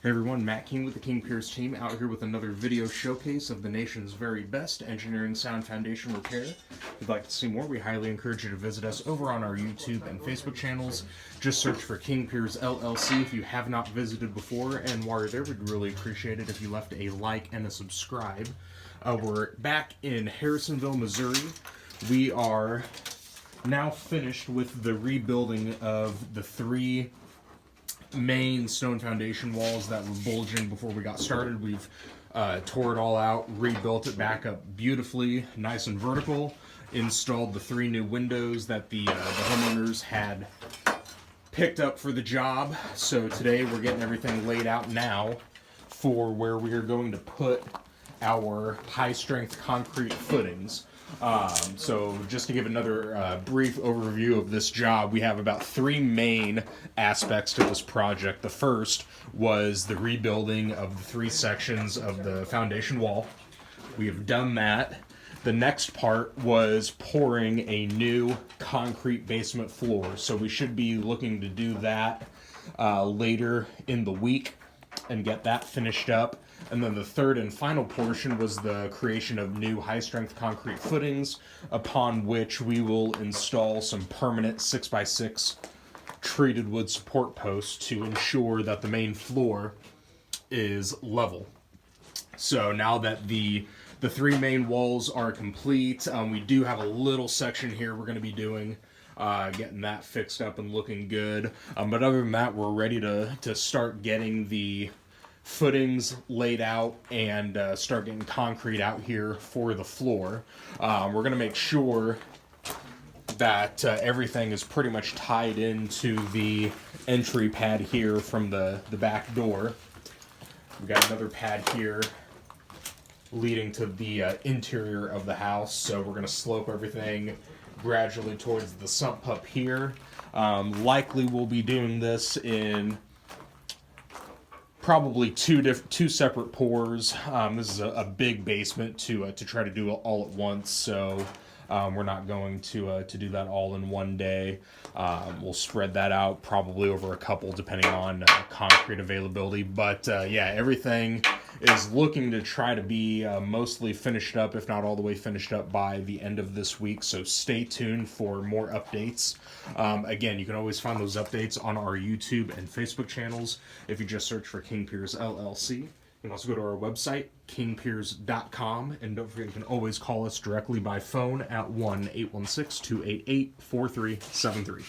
Hey everyone, Matt King with the King Pierce team out here with another video showcase of the nation's very best engineering sound foundation repair. If you'd like to see more, we highly encourage you to visit us over on our YouTube and Facebook channels. Just search for King Pierce LLC if you have not visited before, and while you're there, we'd really appreciate it if you left a like and a subscribe. We're back in Harrisonville, Missouri. We are now finished with the rebuilding of the three main stone foundation walls that were bulging before we got started. We've tore it all out, rebuilt it back up beautifully, nice and vertical, installed the three new windows that the homeowners had picked up for the job. So today we're getting everything laid out now for where we are going to put our high strength concrete footings. So just to give another brief overview of this job, we have about three main aspects to this project. The first was the rebuilding of the three sections of the foundation wall. We have done that. The next part was pouring a new concrete basement floor. So we should be looking to do that later in the week and get that finished up. And then the third and final portion was the creation of new high-strength concrete footings, upon which we will install some permanent 6x6 treated wood support posts to ensure that the main floor is level. So now that the three main walls are complete, we do have a little section here we're going to be doing, getting that fixed up and looking good. But other than that, we're ready to start getting the footings laid out and start getting concrete out here for the floor. We're going to make sure that everything is pretty much tied into the entry pad here from the back door. We've got another pad here leading to the interior of the house, so we're going to slope everything gradually towards the sump up here. Likely we'll be doing this in probably two separate pours. This is a big basement to try to do all at once, so we're not going to do that all in one day. We'll spread that out probably over a couple, depending on concrete availability. But yeah, everything is looking to try to be mostly finished up, if not all the way finished up, by the end of this week. So stay tuned for more updates. Again, you can always find those updates on our YouTube and Facebook channels if you just search for King Pierce LLC. You can also go to our website, kingpiers.com, and don't forget you can always call us directly by phone at 1-816-288-4373.